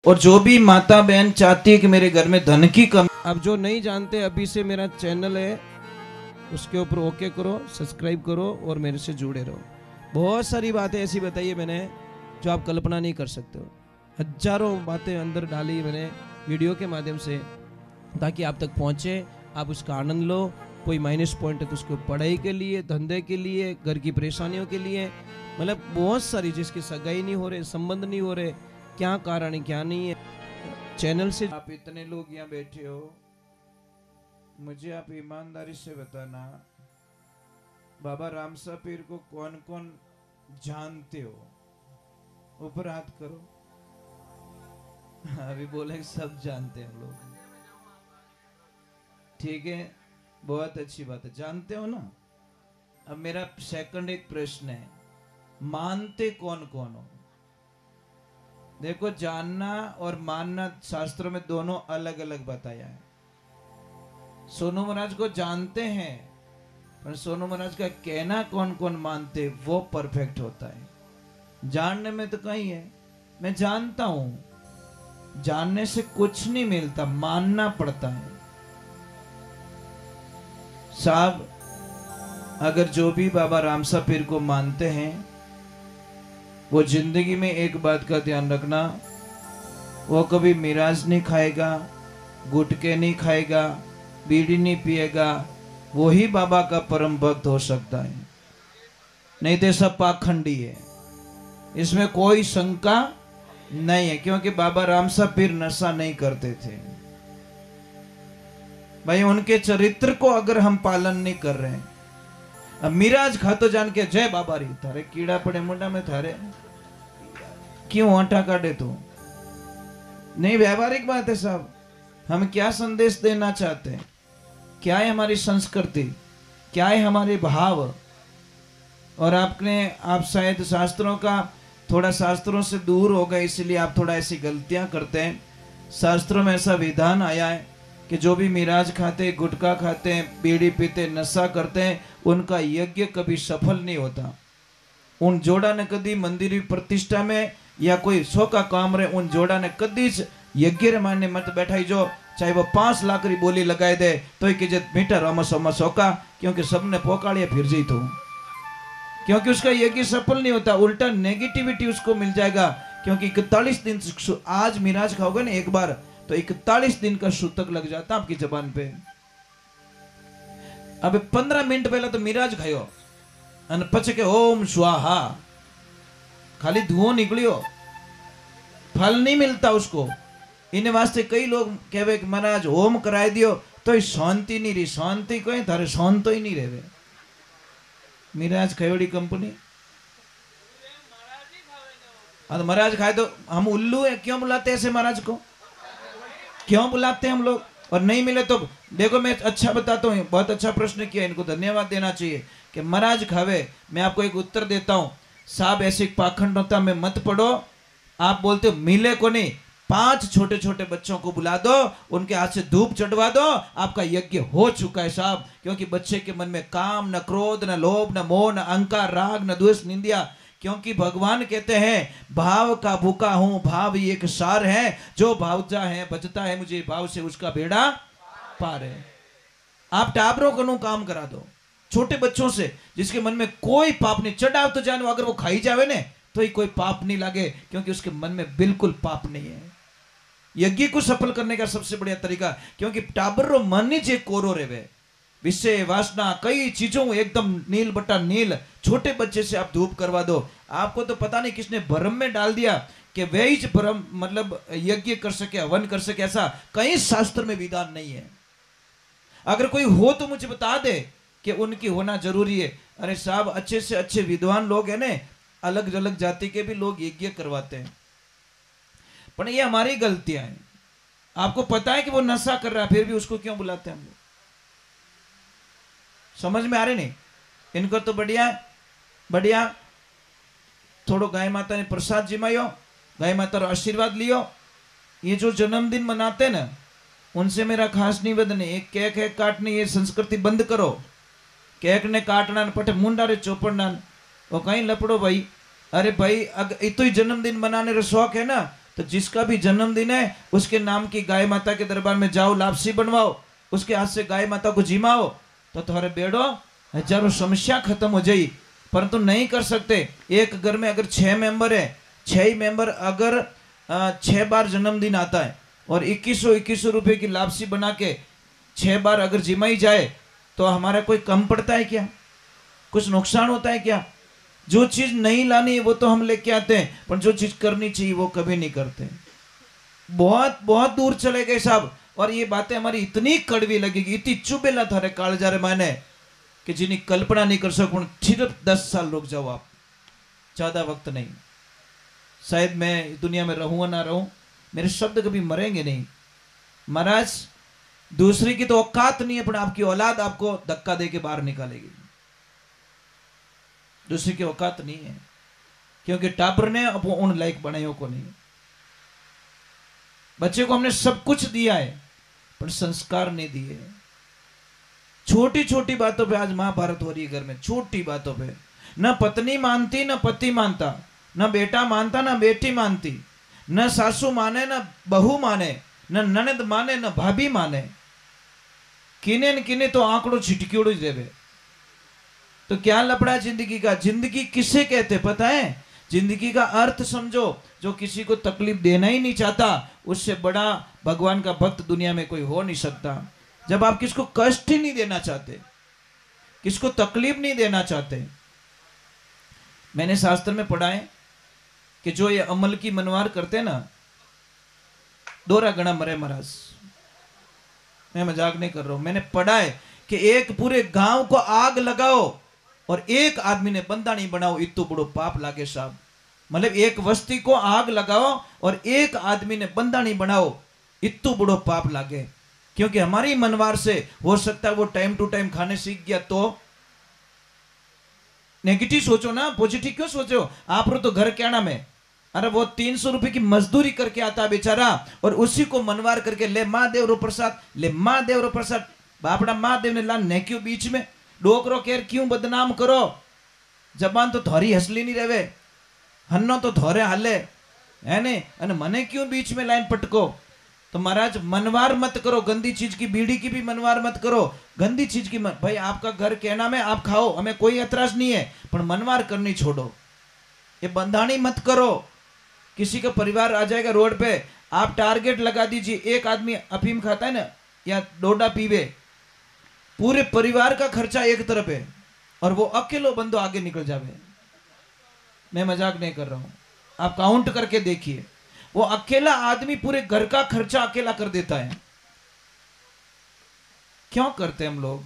और जो भी माता बहन चाहती है कि मेरे घर में धन की कमी, अब जो नहीं जानते अभी से मेरा चैनल है उसके ऊपर ओके करो, सब्सक्राइब करो और मेरे से जुड़े रहो। बहुत सारी बातें ऐसी बताई है मैंने जो आप कल्पना नहीं कर सकते हो। हजारों बातें अंदर डाली मैंने वीडियो के माध्यम से ताकि आप तक पहुंचे, आप उसका आनंद लो। कोई माइनस पॉइंट है तो उसको पढ़ाई के लिए, धंधे के लिए, घर की परेशानियों के लिए, मतलब बहुत सारी, जिसकी सगाई नहीं हो रहे, संबंध नहीं हो रहे, क्या कारण है क्या नहीं है। चैनल से आप इतने लोग यहाँ बैठे हो, मुझे आप ईमानदारी से बताना बाबा रामसा पीर को कौन कौन जानते हो? ऊपर हाथ करो। अभी बोले सब जानते हैं लोग, ठीक है, बहुत अच्छी बात है, जानते हो ना। अब मेरा सेकंड एक प्रश्न है, मानते कौन कौन हो? देखो, जानना और मानना शास्त्रों में दोनों अलग अलग बताया है। सोनू महाराज को जानते हैं, पर सोनू महाराज का कहना कौन कौन मानते वो परफेक्ट होता है। जानने में तो कहीं है, मैं जानता हूं, जानने से कुछ नहीं मिलता, मानना पड़ता है। साहब, अगर जो भी बाबा रामसा पीर को मानते हैं वो जिंदगी में एक बात का ध्यान रखना, वो कभी मिराज नहीं खाएगा, गुटके नहीं खाएगा, बीड़ी नहीं पिएगा, वो ही बाबा का परम भक्त हो सकता है, नहीं तो सब पाखंडी है। इसमें कोई शंका नहीं है, क्योंकि बाबा रामसा पीर नशा नहीं करते थे भाई। उनके चरित्र को अगर हम पालन नहीं कर रहे हैं, अब मिराज खातो जान के जय बाबा री, थारे कीड़ा पड़े मुंडा में, थारे क्यों आटा काटे तू? नहीं, व्यवहारिक बात है साहब। हम क्या संदेश देना चाहते हैं, क्या है हमारी संस्कृति, क्या है हमारे भाव। और आप शायद शास्त्रों का थोड़ा शास्त्रों से दूर हो गए, इसलिए आप थोड़ा ऐसी गलतियां करते हैं। शास्त्रों में ऐसा विधान आया है कि जो भी मिराज खाते, गुटखा खाते हैं, बीड़ी पीते, नशा करते हैं, उनका यज्ञ कभी सफल नहीं होता। उन जोड़ा ने कभी मंदिर प्रतिष्ठा में या कोई सो का काम रहे, उन जोड़ा ने कभी यज्ञ माने मत बैठाई जो, चाहे वो 5 लाख री बोली लगाए दे तो ही कि मीटर रमस वमस होका, क्योंकि सबने पोकाड़िया फिर जी तो, क्योंकि उसका यज्ञ सफल नहीं होता, उल्टा नेगेटिविटी उसको मिल जाएगा। क्योंकि 41 दिन, आज मिराज खाओगे ना एक बार तो 41 दिन का सूतक लग जाता आपकी जबान पे। अब 15 मिनट पहले तो मिराज खायो और पछे के ओम स्वाहा, खाली धुआं निकलियो, फल नहीं मिलता उसको। इन वास्ते कई लोग कहे कि महाराज होम कराए दियो तो शांति नहीं रही, शांति कोई थारे शांत ही नहीं रहे। मिराज खयोड़ी कंपनी, महाराज खाए तो हम उल्लू है, क्यों बुलाते हैं ऐसे महाराज को, क्यों बुलाते हैं हम लोग? और नहीं मिले तो देखो, मैं अच्छा बताता हूँ, बहुत अच्छा प्रश्न किया, इनको धन्यवाद देना चाहिए कि महाराज खावे। मैं आपको एक उत्तर देता हूँ साहब, ऐसे पाखंडता में मत पड़ो। आप बोलते हो मिले को नहीं, 5 छोटे छोटे बच्चों को बुला दो, उनके हाथ से धूप चढ़वा दो, आपका यज्ञ हो चुका है साहब। क्योंकि बच्चे के मन में काम, न क्रोध, न लोभ, न मोह, न अहंकार, राग, न द्वेष, निंदा। क्योंकि भगवान कहते हैं भाव का भूखा हूं, भाव ही एक सार है, जो भावजा है बचता है मुझे भाव से, उसका बेड़ा पार है। आप टाबरों को काम करा दो, छोटे बच्चों से, जिसके मन में कोई पाप नहीं, चढ़ाव तो जानो, अगर वो खाई जावे ने तो ही कोई पाप नहीं लगे, क्योंकि उसके मन में बिल्कुल पाप नहीं है। यज्ञ को सफल करने का सबसे बढ़िया तरीका, क्योंकि टाबरो मन ही जे कोरो रेवे, विषय वासना कई चीजों एकदम नील बटा नील। छोटे बच्चे से आप धूप करवा दो, आपको तो पता नहीं किसने भ्रम में डाल दिया कि वे ही भ्रम मतलब यज्ञ कर सके, हवन कर सके, ऐसा कहीं शास्त्र में विधान नहीं है। अगर कोई हो तो मुझे बता दे कि उनकी होना जरूरी है। अरे साहब, अच्छे से अच्छे विद्वान लोग हैं ने, अलग अलग जाति के भी लोग यज्ञ करवाते हैं, पर ये हमारी गलतियां हैं। आपको पता है कि वो नशा कर रहा है, फिर भी उसको क्यों बुलाते हैं हम लोग? समझ में आ रहे नहीं? इनको तो बढ़िया बढ़िया थोड़ो गाय माता ने प्रसाद जिमायो, गाय माता रो आशीर्वाद लियो। ये जो जन्मदिन मनाते ना, उनसे मेरा खास निवेदन है, एक केक है काटनी, ये संस्कृति बंद करो। केक ने काटना पटे मुंडा रे चौपड़ना, वो कहीं लपड़ो भाई। अरे भाई, अगर इतो ही जन्मदिन मनाने रो शौक है ना, तो जिसका भी जन्मदिन है उसके नाम की गाय माता के दरबार में जाओ, लापसी बनवाओ, उसके हाथ से गाय माता को जिमाओ, तो तुम्हारे बेड़ो हजारों समस्या खत्म हो जाई। परंतु नहीं कर सकते। एक घर में अगर 6 मेंबर है, 6 ही मेंबर अगर 6 बार जन्मदिन आता है और 2100 रुपए की लापसी बना के 6 बार अगर जिमाई जाए तो हमारा कोई कम पड़ता है क्या? कुछ नुकसान होता है क्या? जो चीज नहीं लानी वो तो हम लेके आते हैं, पर जो चीज करनी चाहिए वो कभी नहीं करते। बहुत बहुत दूर चले गए साहब। और ये बातें हमारी इतनी कड़वी लगेगी, इतनी चुभेला थारे कालजारे माने कि जिन्हें कल्पना नहीं कर सकूं। सिर्फ 10 साल रुक जाओ आप, ज्यादा वक्त नहीं। शायद मैं दुनिया में रहूंगा ना रहूं, मेरे शब्द कभी मरेंगे नहीं। महाराज दूसरी की तो औकात नहीं है, पर आपकी औलाद आपको धक्का दे के बाहर निकालेगी। दूसरी की औकात नहीं है, क्योंकि टाबर ने अब उन लायक बनायो को नहीं। बच्चे को हमने सब कुछ दिया है पर संस्कार नहीं दिए। छोटी छोटी बातों पे आज महाभारत हो रही है घर में, छोटी बातों पे। न पत्नी मानती न पति मानता, न बेटा मानता न बेटी मानती, न सासू माने न बहू माने, न ननद माने न भाभी माने। किने न किने तो आंकड़ो छिटकियोड़ो ही देवे। तो क्या लपड़ा जिंदगी का? जिंदगी किसे कहते पता है? जिंदगी का अर्थ समझो। जो किसी को तकलीफ देना ही नहीं चाहता, उससे बड़ा भगवान का भक्त दुनिया में कोई हो नहीं सकता। जब आप किसको कष्ट ही नहीं देना चाहते, किसको तकलीफ नहीं देना चाहते। मैंने शास्त्र में पढ़ा है कि जो ये अमल की मनवार करते ना, दोरा गणा मरे महाराज। मैं मजाक नहीं कर रहा हूं, मैंने पढ़ा है कि एक पूरे गांव को आग लगाओ और एक आदमी ने बंदा नहीं बनाओ, इतो बड़ो पाप लागे साहब। मतलब एक बस्ती को आग लगाओ और एक आदमी ने बंदा नहीं बनाओ, इतो बड़ो पाप लागे। क्योंकि हमारी मनवार से हो सकता है वो टाइम टू टाइम खाने सीख गया तो। नेगेटिव सोचो ना, पॉजिटिव क्यों सोचो? आप तो घर क्या नाम है? अरे वो 300 रुपए की मजदूरी करके आता बेचारा, और उसी को मनवार करके ले महादेव रो प्रसाद, ले महादेव रो प्रसाद। बापड़ा महादेव ने ला ने क्यों बीच में डोकरो केर क्यों बदनाम करो? जबान तो थोड़ी हसली नहीं रहे, हन्नो तो थोड़े हाले है ने, अने मने क्यों बीच में लाइन पटको? तो महाराज मनवार मत करो, गंदी चीज की, बीड़ी की भी मनवार मत करो, गंदी चीज की मत। भाई आपका घर कहना में आप खाओ, हमें कोई एतराज नहीं है, पर मनवार करनी छोड़ो। ये बंधानी मत करो। किसी का परिवार आ जाएगा रोड पे, आप टारगेट लगा दीजिए, एक आदमी अफीम खाता है ना या डोडा पीवे, पूरे परिवार का खर्चा एक तरफ है और वो अकेलो बंदो आगे निकल जावे। मैं मजाक नहीं कर रहा हूं, आप काउंट करके देखिए। वो अकेला आदमी पूरे घर का खर्चा अकेला कर देता है। क्यों करते हैं हम लोग?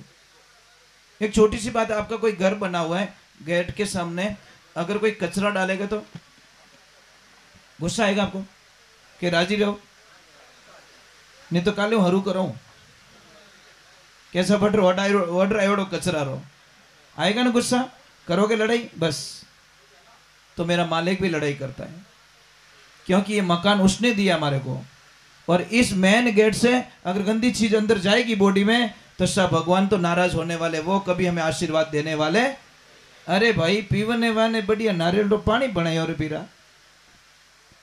एक छोटी सी बात है, आपका कोई घर बना हुआ है, गेट के सामने अगर कोई कचरा डालेगा तो गुस्सा आएगा आपको कि राजी रहो, नहीं तो काले हरू करो, कैसा फट रो कचरा रो, आएगा ना गुस्सा? करोगे लड़ाई? बस तो मेरा मालिक भी लड़ाई करता है, क्योंकि ये मकान उसने दिया हमारे को। और इस मेन गेट से अगर गंदी चीज अंदर जाएगी बॉडी में तो सब भगवान तो नाराज होने वाले, वो कभी हमें आशीर्वाद देने वाले। अरे भाई पीवने वाले बढ़िया नारियल रो पानी बनाए और पीरा,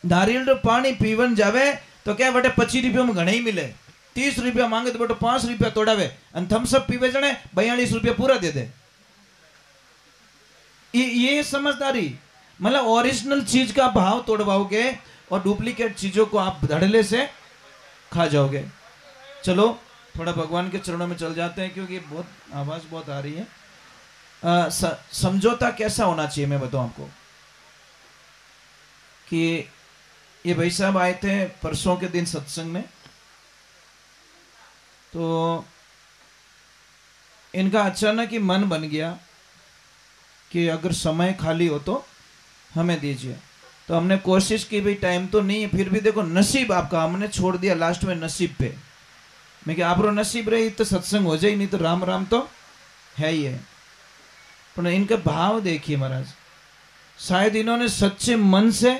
नारियल रो पानी पीवन जावे तो क्या बटे 25 रुपये में घने ही मिले, 30 रुपया मांगे तो बटे 5 रुपया तोड़ावे, थम्सअप पीवे जने 42 रुपया पूरा दे दे। ये समझदारी। मतलब ओरिजिनल चीज का भाव तोड़वाओगे और डुप्लीकेट चीजों को आप धड़ल्ले से खा जाओगे। चलो थोड़ा भगवान के चरणों में चल जाते हैं, क्योंकि बहुत आवाज बहुत आ रही है। समझौता कैसा होना चाहिए मैं बताऊं आपको। कि ये भाई साहब आए थे परसों के दिन सत्संग में, तो इनका अचानक ही मन बन गया कि अगर समय खाली हो तो हमें दीजिए। तो हमने कोशिश की, भाई टाइम तो नहीं है, फिर भी देखो नसीब आपका, हमने छोड़ दिया लास्ट में नसीब पे। मैं क्या आप रो नसीब रही तो सत्संग हो जाए, नहीं तो राम राम तो है ही है। पर इनका भाव देखिए महाराज, शायद इन्होंने सच्चे मन से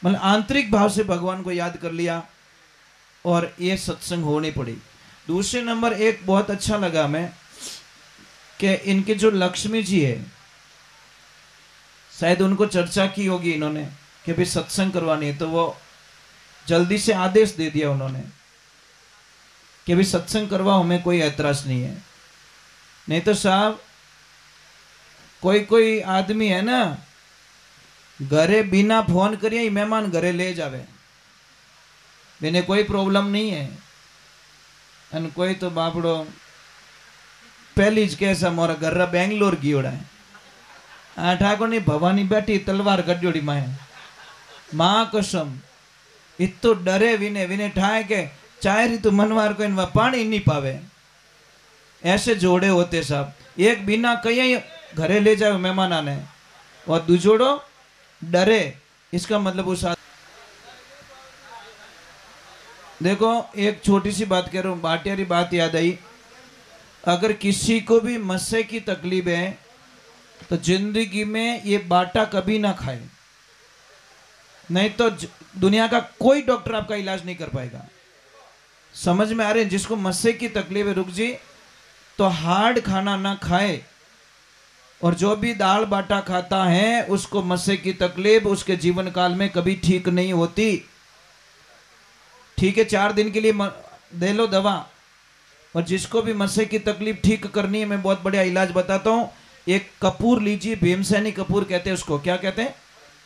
मतलब आंतरिक भाव से भगवान को याद कर लिया और ये सत्संग होनी पड़ी। दूसरे नंबर एक बहुत अच्छा लगा मैं कि इनके जो लक्ष्मी जी है, शायद उनको चर्चा की होगी इन्होंने कि भाई सत्संग करवानी है, तो वो जल्दी से आदेश दे दिया उन्होंने कि भाई सत्संग करवाओ, हमें कोई ऐतराज नहीं है। नहीं तो साहब कोई कोई आदमी है ना, घरे बिना फोन करिए ही मेहमान घरे ले जावे, मैंने कोई प्रॉब्लम नहीं है। अन कोई तो बापड़ो पहली ज कैसा मोरा घर बेंगलोर गयोड़ा है, आ ठाकुर नहीं भवानी बैठी तलवार गड्योड़ी माए, माँ कसम इतो डरे विने विने ठाए के चाय री तो मनवार को इनवा पानी नहीं पावे, ऐसे जोड़े होते साहब। एक बिना कहीं घरे ले जाए मेहमान आने, और दूजोड़ो डरे, इसका मतलब उस देखो एक छोटी सी बात कह रहा हूँ, बाटियारी बात याद आई। अगर किसी को भी मस्से की तकलीफ है तो जिंदगी में ये बाटा कभी ना खाए, नहीं तो दुनिया का कोई डॉक्टर आपका इलाज नहीं कर पाएगा। समझ में आ रहे हैं? जिसको मस्से की तकलीफ है रुक जी, तो हार्ड खाना ना खाए, और जो भी दाल बाटा खाता है उसको मस्से की तकलीफ उसके जीवन काल में कभी ठीक नहीं होती। ठीक है, 4 दिन के लिए दे लो दवा, और जिसको भी मस्से की तकलीफ ठीक करनी है, मैं बहुत बढ़िया इलाज बताता हूँ। एक कपूर लीजिए, भीमसेनी कपूर कहते हैं उसको, क्या कहते हैं?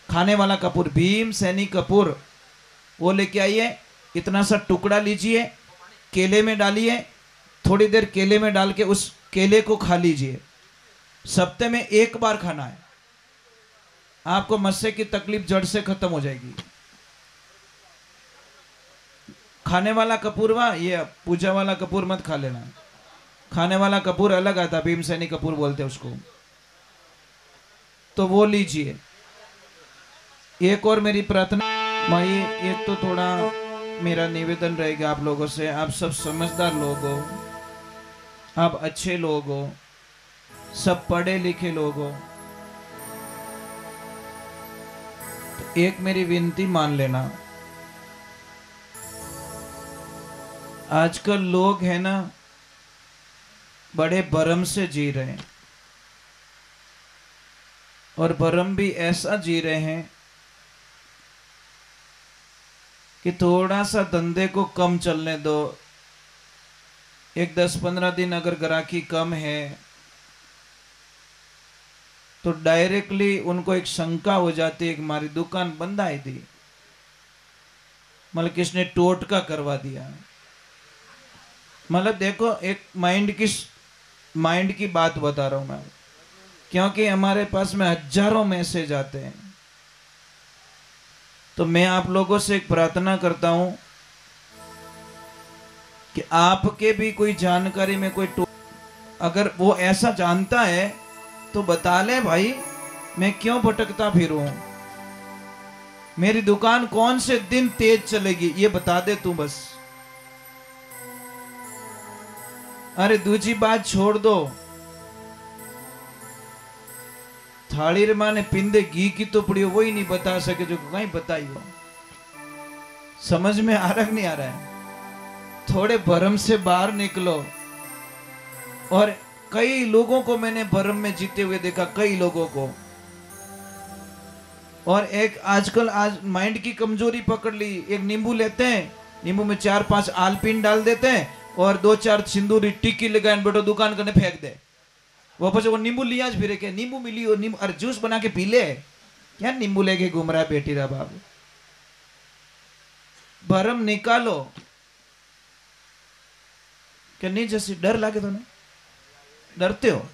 खाने वाला कपूर, भीमसेनी कपूर, वो लेके आइए। इतना सा टुकड़ा लीजिए, केले में डालिए, थोड़ी देर केले में डाल के उस केले को खा लीजिए। सप्ताह में 1 बार खाना है, आपको मस्से की तकलीफ जड़ से खत्म हो जाएगी। खाने वाला कपूर वा, ये पूजा वाला कपूर मत खा लेना, खाने वाला कपूर अलग आता, भीमसेनी कपूर बोलते हैं उसको, तो वो लीजिए। एक और मेरी प्रार्थना माई, एक तो थोड़ा मेरा निवेदन रहेगा आप लोगों से, आप सब समझदार लोग हो, आप अच्छे लोग हो, सब पढ़े लिखे लोग हो, तो एक मेरी विनती मान लेना। आजकल लोग है ना बड़े भरम से जी रहे हैं, और भरम भी ऐसा जी रहे हैं कि थोड़ा सा धंधे को कम चलने दो, एक 10-15 दिन अगर ग्राहकी कम है तो डायरेक्टली उनको एक शंका हो जाती है कि हमारी दुकान बंद आई थी, मतलब किसने टोटका करवा दिया। मतलब देखो, एक माइंड की बात बता रहा हूं मैं, क्योंकि हमारे पास में हजारों मैसेज आते हैं। तो मैं आप लोगों से एक प्रार्थना करता हूं कि आपके भी कोई जानकारी में कोई अगर वो ऐसा जानता है तो बता ले भाई, मैं क्यों भटकता फिरूं, मेरी दुकान कौन से दिन तेज चलेगी ये बता दे तू बस। अरे दूसरी बात छोड़ दो, थाली रे माने पिंदे घी की तो पड़ी हो, वही नहीं बता सके जो कहीं बताई हो। समझ में आ रहा नहीं आ रहा है? थोड़े भरम से बाहर निकलो। और कई लोगों को मैंने भरम में जीते हुए देखा, कई लोगों को। और एक आजकल आज माइंड की कमजोरी पकड़ ली, एक नींबू लेते हैं, नींबू में 4-5 आलपीन डाल देते हैं और 2-4 सिंदूरी टिक्की लगाए बेटो दुकान करने फेंक दे। वापस वो नींबू लिया फिर के नींबू मिली और नींबू, अरे जूस बना के पी ले, क्या नींबू लेके घूम रहा है बेटी रा बाबू। भरम निकालो। क्या नहीं जैसे डर लागे तो नहीं डरते हो?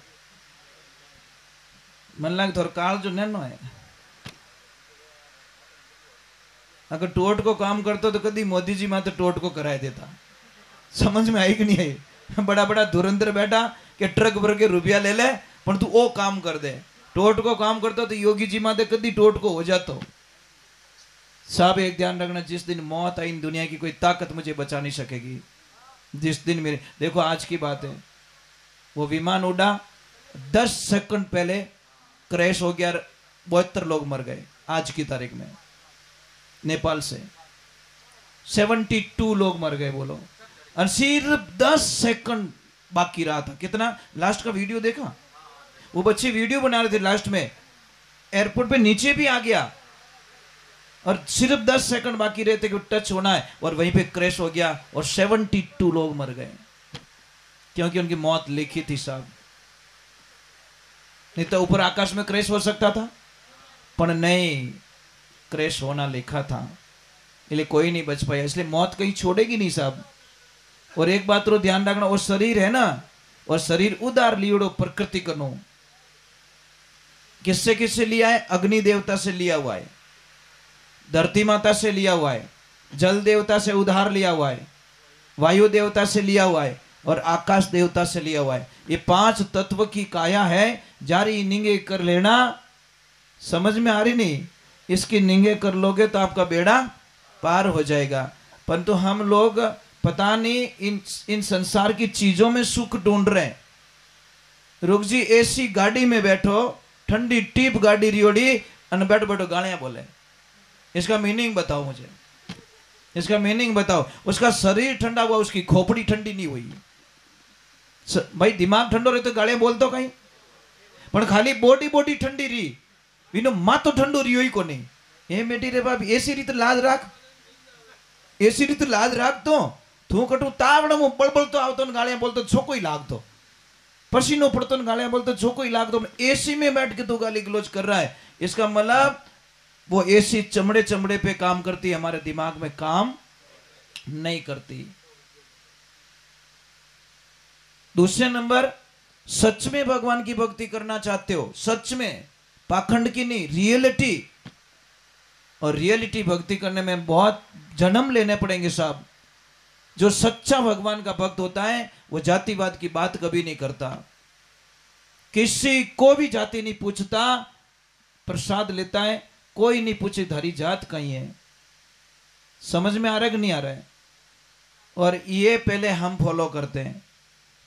मन लागे थोड़ा काल जो नैनो है, अगर टोट को काम करते तो कभी मोदी जी माते टोट को कराए देता। समझ में आई कि नहीं आई? बड़ा बड़ा धुरंधर बैठा कि ट्रक भर के रुपया ले ले पर तू वो काम कर दे। टोट को काम करता तो योगी जी माते कभी टोट को हो जाता। साहब एक ध्यान रखना, जिस दिन मौत आई दुनिया की कोई ताकत मुझे बचा नहीं सकेगी। जिस दिन मेरे, देखो आज की बात है, वो विमान उड़ा 10 सेकंड पहले क्रैश हो गया, 72 लोग मर गए। आज की तारीख में नेपाल से 72 लोग मर गए बोलो, और सिर्फ 10 सेकंड बाकी रहा था। कितना? लास्ट का वीडियो देखा? वो बच्चे वीडियो बना रहे थे, लास्ट में एयरपोर्ट पे नीचे भी आ गया और सिर्फ 10 सेकंड बाकी रहते कि टच होना है और वहीं पे क्रैश हो गया और 72 लोग मर गए, क्योंकि उनकी मौत लिखी थी साहब। नहीं तो ऊपर आकाश में क्रैश हो सकता था, पर नहीं, क्रैश होना लिखा था, इसलिए कोई नहीं बच पाया। इसलिए मौत कहीं छोड़ेगी नहीं साहब। और एक बात रो ध्यान रखना, वो शरीर है ना, और शरीर उदार लियोड़ो प्रकृति कनो। किससे किससे लिया है? अग्नि देवता से लिया हुआ है, धरती माता से लिया हुआ है, जल देवता से उधार लिया हुआ है, वायु देवता से लिया हुआ है और आकाश देवता से लिया हुआ है। ये 5 तत्व की काया है। जारी निंगे कर लेना, समझ में आ रही नहीं? इसकी निंगे कर लोगे तो आपका बेड़ा पार हो जाएगा। परंतु हम लोग पता नहीं इन संसार की चीजों में सुख ढूंढ रहे हैं। रुक जी, एसी गाड़ी में बैठो, ठंडी टीप गाड़ी रियोड़ी, अन बैठो बैठो गालियां बोले। इसका मीनिंग बताओ मुझे, इसका मीनिंग बताओ। उसका शरीर ठंडा हुआ, उसकी खोपड़ी ठंडी नहीं हुई। भाई दिमाग ठंडो रहे तो गालियां बोल दो कहीं, पर खाली बॉडी बॉडी ठंडी रही, विनो मातो ठंडो रियो ही को नहीं। ए बेटी रे बाप, एसी रीत लाज राख, एसी रीत लाज राख। तो तू कटू तावड़ मु बळबळ तो आवतो ने गालियां बोलतो छोको ही लागतो, पसीनो पड़तो ने गालियां बोलतो छोको ही लागतो। एसी में बैठ के तू गाली गलोच कर रहा है, इसका मतलब वो एसी चमड़े चमड़े पे काम करती है, हमारे दिमाग में काम नहीं करती। दूसरे नंबर, सच में भगवान की भक्ति करना चाहते हो, सच में, पाखंड की नहीं, रियलिटी। और रियलिटी भक्ति करने में बहुत जन्म लेने पड़ेंगे साहब। जो सच्चा भगवान का भक्त होता है वो जातिवाद की बात कभी नहीं करता, किसी को भी जाति नहीं पूछता, प्रसाद लेता है, कोई नहीं पूछे धारी जात कहीं है। समझ में आ रहा है कि नहीं आ रहा है? और ये पहले हम फॉलो करते हैं।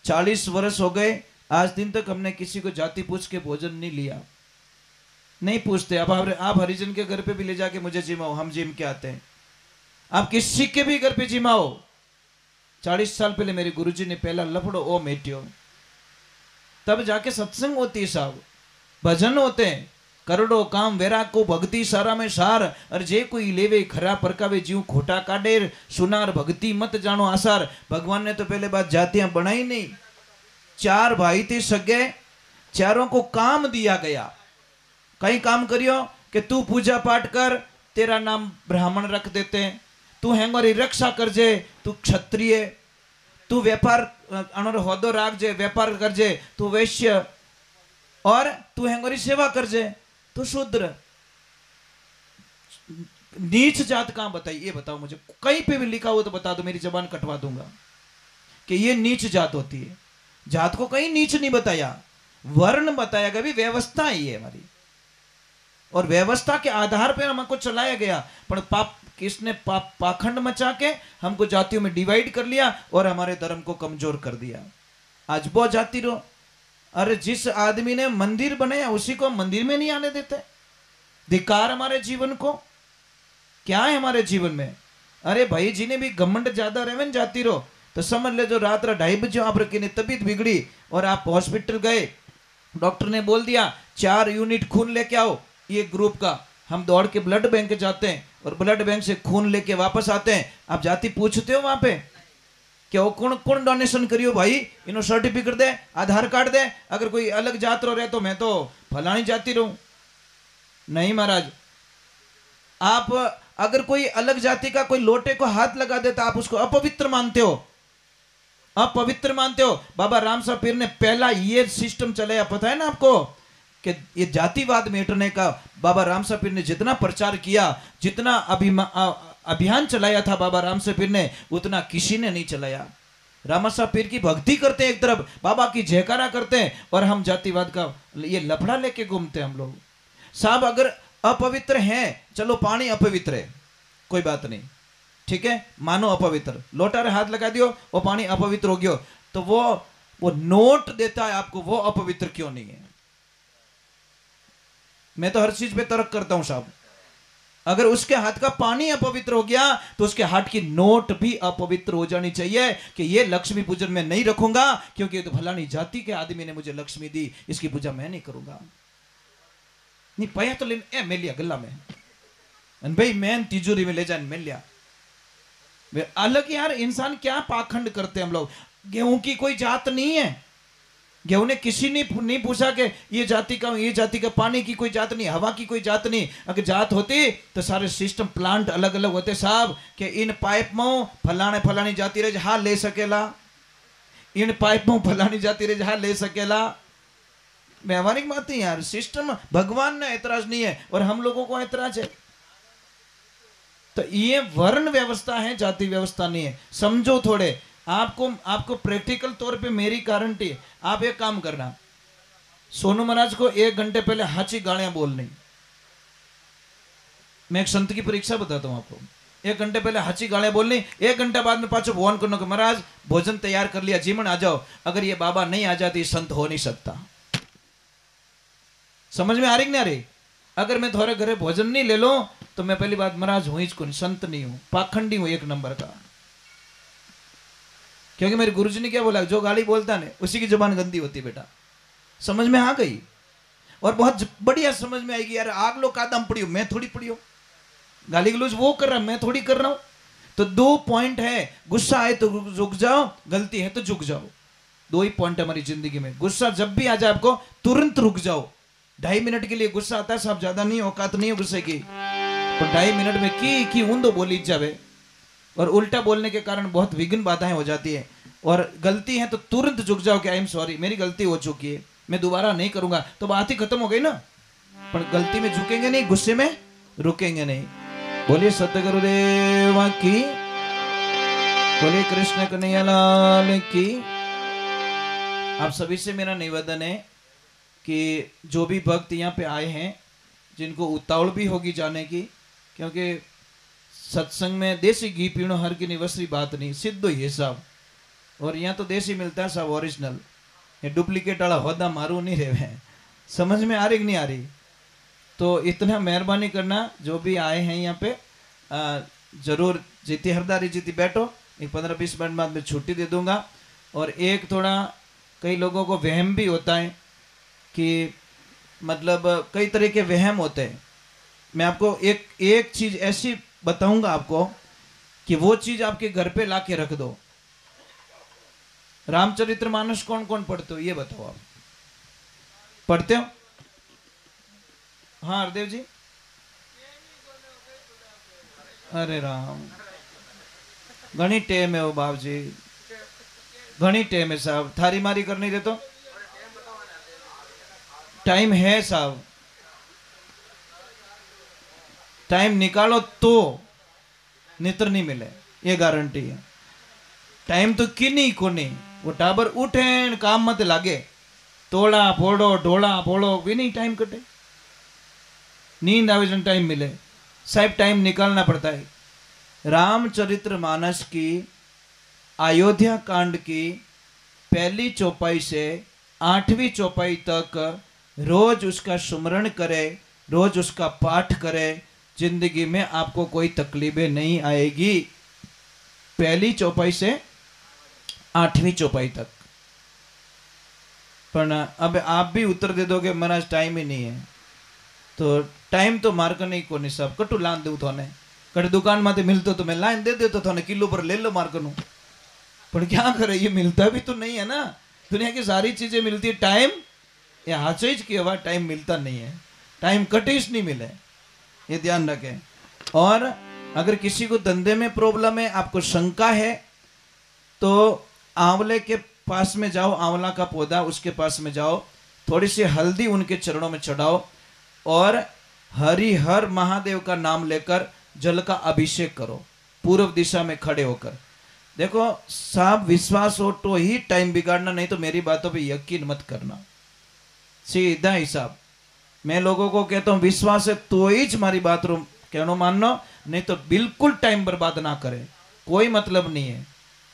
40 वर्ष हो गए, आज दिन तक हमने किसी को जाति पूछ के भोजन नहीं लिया, नहीं पूछते। अब आप हरिजन के घर पे भी ले जाके मुझे जिमाओ, हम जिम के आते हैं। आप किसी के भी घर पे जिमाओ। 40 साल पहले मेरे गुरुजी ने पहला लफड़ो ओ मेटियो, तब जाके सत्संग होती है साहब, भजन होते हैं। करोड़ो काम वेरा को भक्ति सारा में सार, और जे कोई लेवे खरा परकावे जीव खोटा काढे, सुनार भक्ति मत जानो आसार। भगवान ने तो पहले बात जातियां बनाई नहीं। 4 भाई थे सगे, चारों को काम दिया गया। कई काम करियो कि तू पूजा पाठ कर, तेरा नाम ब्राह्मण रख देते हैं, तू हेंगोरी रक्षा करजे, तू क्षत्रिय, तू व्यापार अनोर होदो राखजे, व्यापार करजे, तू वैश्य, और तू हेंगोरी सेवा करजे, तू शूद्र। नीच जात कहां बताई? ये बताओ मुझे, कहीं पे भी लिखा हो तो बता दो, मेरी जबान कटवा दूंगा कि ये नीच जात होती है। जात को कहीं नीच नहीं बताया, वर्ण बताया गया। भी व्यवस्था ही है हमारी, और व्यवस्था के आधार पर हमको चलाया गया। पर पाप किसने पाखंड मचा के हमको जातियों में डिवाइड कर लिया और हमारे धर्म को कमजोर कर दिया। आज बहुत जाति रो, अरे जिस आदमी ने मंदिर बनाया उसी को मंदिर में नहीं आने देते। धिक्कार हमारे जीवन को, क्या है हमारे जीवन में? अरे भाई, जिन्हें भी घमंड ज्यादा रहे न जाति रो, तो समझ ले जो रात 2:30 बजे आप रखी तबीयत बिगड़ी और आप हॉस्पिटल गए, डॉक्टर ने बोल दिया 4 यूनिट खून लेके आओ ये ग्रुप का। हम दौड़ के ब्लड बैंक जाते हैं और ब्लड बैंक से खून लेके वापस आते हैं। आप जाति पूछते हो वहां पे क्या वो कौन कौन डोनेशन करियो भाई, इन्हों सर्टिफिकेट दे, आधार कार्ड दे। अगर कोई अलग जात रो रहे तो मैं तो फलानी जाति रहूं। नहीं महाराज, आप अगर कोई अलग जाति का कोई लोटे को हाथ लगा देता आप उसको अपवित्र मानते हो, अपवित्र मानते हो। बाबा रामसा पीर ने पहला ये सिस्टम चलाया, पता है ना आपको, कि ये जातिवाद मेटने का बाबा रामसा पीर ने जितना प्रचार किया, जितना अभियान चलाया था बाबा रामसा पीर ने, उतना किसी ने नहीं चलाया। रामसा पीर की भक्ति करते हैं एक तरफ, बाबा की जयकारा करते हैं, और हम जातिवाद का ये लफड़ा लेके घूमते हैं हम लोग। साहब अगर अपवित्र हैं, चलो पानी अपवित्र है, कोई बात नहीं, ठीक है, मानो अपवित्र, लोटा रे हाथ लगा दियो वो पानी अपवित्र हो गयो, तो वो नोट देता है आपको, वो अपवित्र क्यों नहीं है? मैं तो हर चीज पे तर्क करता हूं साहब। अगर उसके हाथ का पानी अपवित्र हो गया तो उसके हाथ की नोट भी अपवित्र हो जानी चाहिए कि ये लक्ष्मी पूजन में नहीं रखूंगा क्योंकि ये तो फलानी जाति के आदमी ने मुझे लक्ष्मी दी, इसकी पूजा मैं नहीं करूंगा। नहीं पाया तो ले मैं लिया गला में, अन भाई मैं तिजोरी में ले जाने मिल लिया। अलग यार, इंसान क्या पाखंड करते हैं हम लोग। गेहूं की कोई जात नहीं है, गेहूं ने किसी ने नहीं पूछा कि ये जाति का, पानी की कोई जात नहीं, हवा की कोई जात नहीं। अगर जात होती तो सारे सिस्टम प्लांट अलग अलग होते साहब, कि इन पाइप में फलाने फलानी जाति रहे हाँ ले सकेला, इन पाइप में फलानी जाति रहे हाँ ले सकेला। व्यवहारिक बात है यार, सिस्टम भगवान ने ऐतराज नहीं है और हम लोगों को ऐतराज है। तो ये वर्ण व्यवस्था है, जाति व्यवस्था नहीं है, समझो थोड़े। आपको प्रैक्टिकल तौर पे मेरी गारंटी है। आप एक काम करना, सोनू महाराज को 1 घंटे पहले हाची गालियां बोलनी। मैं एक संत की परीक्षा बताता हूं आपको। 1 घंटे पहले हाची गालियां बोलनी, 1 घंटे बाद में पाछो फोन करना कि महाराज भोजन तैयार कर लिया, जीवन आ जाओ। अगर ये बाबा नहीं आ जाती संत हो नहीं सकता। समझ में आ रही कि नहीं आ रही? अगर मैं थोड़े घरे भोजन नहीं ले लो तो मैं पहली बात महाराज हूं ही कौन, संत नहीं हूं, पाखंडी हूं 1 नंबर का। क्योंकि मेरे गुरुजी ने क्या बोला, जो गाली बोलता है उसी की जुबान गंदी होती बेटा। समझ में आ गई? और बहुत बढ़िया समझ में आएगी यार। आग लो कादम पड़ी हो, मैं थोड़ी पड़ी हो। गाली गलौज वो कर रहा, मैं थोड़ी कर रहा हूं। तो 2 पॉइंट है, गुस्सा आए तो रुक जाओ, गलती है तो झुक जाओ। 2 ही पॉइंट हमारी जिंदगी में। गुस्सा जब भी आ जाए आपको तुरंत रुक जाओ। 2.5 मिनट के लिए गुस्सा आता है साहब, ज्यादा नहीं, औकात नहीं है गुस्से की। तो 2.5 मिनट में की ऊंदो बोली जावे, और उल्टा बोलने के कारण बहुत विघ्न बाधाएं हो जाती है। और गलती है तो तुरंत झुक जाओ कि आई एम सॉरी, मेरी गलती हो चुकी है, मैं दोबारा नहीं करूंगा। तो बात ही खत्म हो गई ना। पर गलती में झुकेंगे नहीं, गुस्से में रुकेंगे नहीं। बोलिए सतगुरुदेव की, बोलिए कृष्ण कन्हैया लाल की। आप सभी से मेरा निवेदन है कि जो भी भक्त यहाँ पे आए हैं, जिनको उतावल भी होगी जाने की, क्योंकि सत्संग में देसी घी पीणो हर की निवसरी बात नहीं, सिद्ध ही है साहब। और यहाँ तो देसी मिलता है साहब, ओरिजिनल। ये डुप्लीकेट वाला होदा मारू नहीं रहे। समझ में आ रही कि नहीं आ रही? तो इतना मेहरबानी करना, जो भी आए हैं यहाँ पे जरूर जीती हरदारी जीती बैठो। एक 15-20 मिनट बाद में छुट्टी दे दूंगा। और एक थोड़ा कई लोगों को वहम भी होता है कि मतलब कई तरह के वहम होते हैं। मैं आपको एक चीज ऐसी बताऊंगा आपको कि वो चीज आपके घर पे लाके रख दो। रामचरितमानस कौन कौन पढ़ते हो ये बताओ। आप पढ़ते हो? हाँ हरदेव जी। अरे राम, घनी टेम है वो बाप जी, घनी टेम है साहब। थारी मारी करनी दे तो टाइम है साहब, टाइम निकालो तो नितर नहीं मिले, ये गारंटी है। टाइम तो किनी को नहीं, वो टाबर उठे काम मत लागे, तोड़ा फोड़ो ढोला फोड़ो भी नहीं टाइम कटे। नींद आवे जन टाइम मिले साहब, टाइम निकालना पड़ता है। रामचरितमानस की अयोध्या कांड की पहली चौपाई से 8वीं चौपाई तक रोज उसका सुमरण करे, रोज उसका पाठ करे, जिंदगी में आपको कोई तकलीफें नहीं आएगी। पहली चौपाई से 8वीं चौपाई तक। पर अब आप भी उत्तर दे दोगे महाराज टाइम ही नहीं है, तो टाइम तो मार्क नहीं को नहीं सब कटू लान दू थोने कट दुकान माते मिलतो तो मैं लाइन दे देतो थोने किलो पर ले लो मार्क नु। पर क्या करे, ये मिलता भी तो नहीं है ना। दुनिया की सारी चीजें मिलती है, टाइम ये हाचीज की हवा, टाइम मिलता नहीं है, टाइम कटिश नहीं मिले, ये ध्यान रखें। और अगर किसी को धंधे में प्रॉब्लम है, आपको शंका है, तो आंवले के पास में जाओ, आंवला का पौधा उसके पास में जाओ, थोड़ी सी हल्दी उनके चरणों में चढ़ाओ और हरिहर महादेव का नाम लेकर जल का अभिषेक करो, पूर्व दिशा में खड़े होकर। देखो साहब, विश्वास हो तो ही टाइम बिगाड़ना, नहीं तो मेरी बातों पे यकीन मत करना, सीधा हिसाब। मैं लोगों को कहता हूं विश्वास है तो ही हमारी बात रो कहनो मानना, नहीं तो बिल्कुल टाइम बर्बाद ना करे, कोई मतलब नहीं है।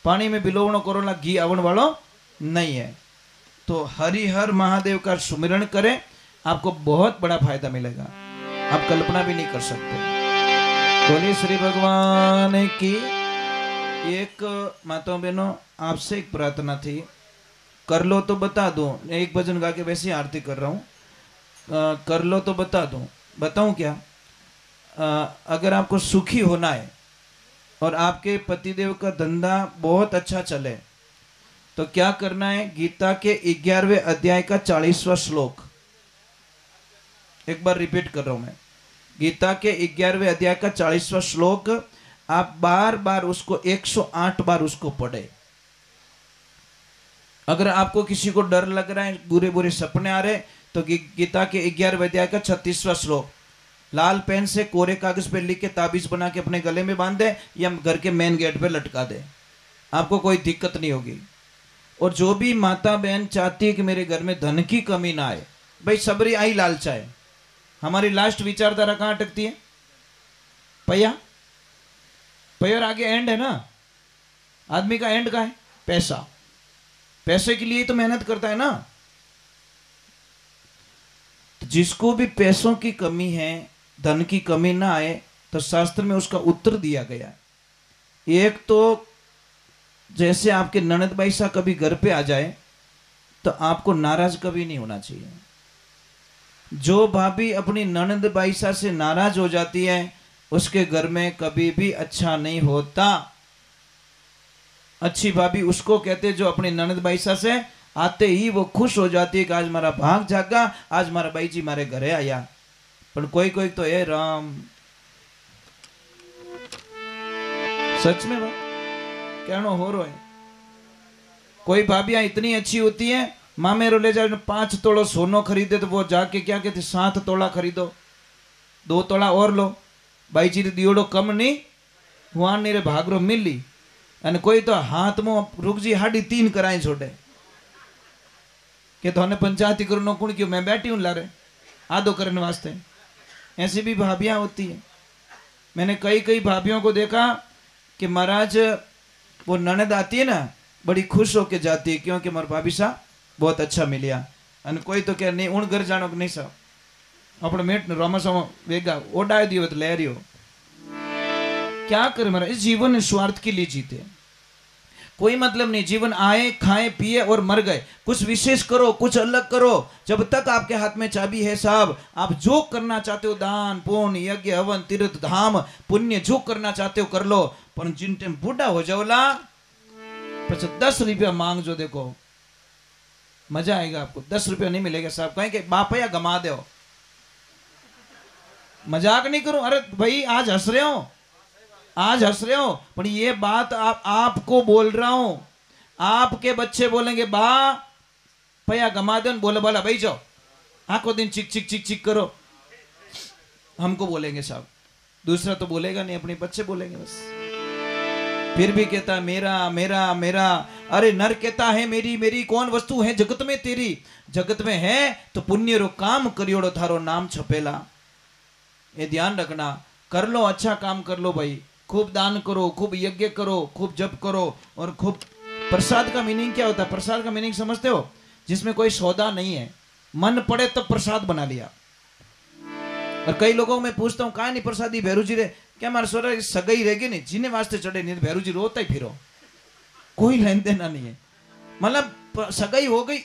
पानी में बिलोवणो करोला घी आवन वालो नहीं है। तो हरिहर महादेव का सुमिरण करें, आपको बहुत बड़ा फायदा मिलेगा, आप कल्पना भी नहीं कर सकते। बोलिए श्री भगवान की। एक माताओं बहनों, आपसे एक प्रार्थना थी, कर लो तो बता दो। एक भजन गा के वैसे ही आरती कर रहा हूँ, कर लो तो बता दो। बताऊं क्या? अगर आपको सुखी होना है और आपके पतिदेव का धंधा बहुत अच्छा चले तो क्या करना है? गीता के 11वें अध्याय का 40वां श्लोक, एक बार रिपीट कर रहा हूं मैं। गीता के 11वें अध्याय का 40वां श्लोक आप बार बार उसको 108 बार उसको पढ़े। अगर आपको किसी को डर लग रहा है, बुरे बुरे सपने आ रहे, तो गीता के 11वें अध्याय का 36वां श्लोक लाल पेन से कोरे कागज पे लिख के ताबीज बना के अपने गले में बांध दे या घर के मेन गेट पे लटका दे, आपको कोई दिक्कत नहीं होगी। और जो भी माता बहन चाहती है कि मेरे घर में धन की कमी ना आए, भाई सबरी आई लालचा है। हमारी लास्ट विचारधारा कहां अटकती है? पैया। पैर आगे एंड है ना। आदमी का एंड का है पैसा। पैसे के लिए तो मेहनत करता है ना। तो जिसको भी पैसों की कमी है, धन की कमी ना आए, तो शास्त्र में उसका उत्तर दिया गया। एक तो जैसे आपके ननद बाईसा कभी घर पे आ जाए तो आपको नाराज कभी नहीं होना चाहिए। जो भाभी अपनी ननद बाईसा से नाराज हो जाती है उसके घर में कभी भी अच्छा नहीं होता। अच्छी भाभी उसको कहते जो अपनी ननद बाईसा से आते ही वो खुश हो जाती है कि आज मारा भाग जागा, आज मारा बाई जी मारे घरे आया। पर कोई कोई तो ए राम, सच में बात कहना हो रहा है। कोई भाभियां इतनी अच्छी होती है, माँ मेरे ले जाओ 5 तोड़ा सोनो खरीदे तो वो जाके क्या कहते 7 तोड़ा खरीदो, 2 तोड़ा और लो, बाई जी दियोड़ो कम नहीं हुआ नहीं रे भागरो मिली। અને કોઈ તો હાથમાં રૂકજી 3.5 કરાઈ છોડે કે તો હને પંચાયતી કરનો કોણ क्यों मैं बैठी हूं लारे आधो करने वास्ते। ऐसी भी भाभियां होती है। मैंने कई कई भाभियों को देखा कि महाराज वो ननद आती है ना, बड़ी खुश होके जाती है क्योंकि हमारे भाभी सा बहुत अच्छा मिलिया। અને કોઈ તો કે નહીં ઉણ ઘર જાણો કે નહીં सा આપણે મેટ રમસો વેગા ઓડાઈ दियो तो ले रियो। क्या करे महाराज, इस जीवन स्वार्थ के लिए जीते, कोई मतलब नहीं। जीवन आए खाए पिए और मर गए। कुछ विशेष करो, कुछ अलग करो। जब तक आपके हाथ में चाबी है साहब, आप जो करना चाहते हो दान पुण्य यज्ञ हवन तीर्थ धाम पुण्य जो करना चाहते हो कर लो। पर जिन टाइम बूढ़ा हो जाओला पीछे 10 रुपया मांग जो, देखो मजा आएगा आपको। 10 रुपया नहीं मिलेगा साहब, कहें कि बापया गमा दो। मजाक नहीं करूं, अरे भाई आज हंस रहे हो, आज हंस रहे हो, पर ये बात आपको बोल रहा हूं। आपके बच्चे बोलेंगे बा भैया गमा दो, बोले बोला भाई जाओ आखो दिन चिक चिक चिक चिक करो, हमको बोलेंगे साहब। दूसरा तो बोलेगा नहीं, अपने बच्चे बोलेंगे बस। फिर भी कहता है मेरा मेरा मेरा। अरे नर कहता है मेरी मेरी कौन वस्तु है जगत में तेरी। जगत में है तो पुण्य रो काम करियोड़ो थारो नाम छपेला। ये ध्यान रखना। कर लो, अच्छा काम कर लो भाई। खूब दान करो, खूब यज्ञ करो, खूब जप करो और खूब। प्रसाद का मीनिंग क्या होता है? प्रसाद का मीनिंग समझते हो? जिसमें कोई सौदा नहीं है, मन पड़े तो प्रसाद बना लिया। और कई लोगों को मैं पूछता हूँ कहा नहीं प्रसादी भैरू जी रे, क्या हमारे सोरा सगाई रहेगी नहीं, जिन्हें वास्ते चढ़े नहीं भैरू जी रोता ही फिरो, कोई लेन देना नहीं है। मतलब सगाई हो गई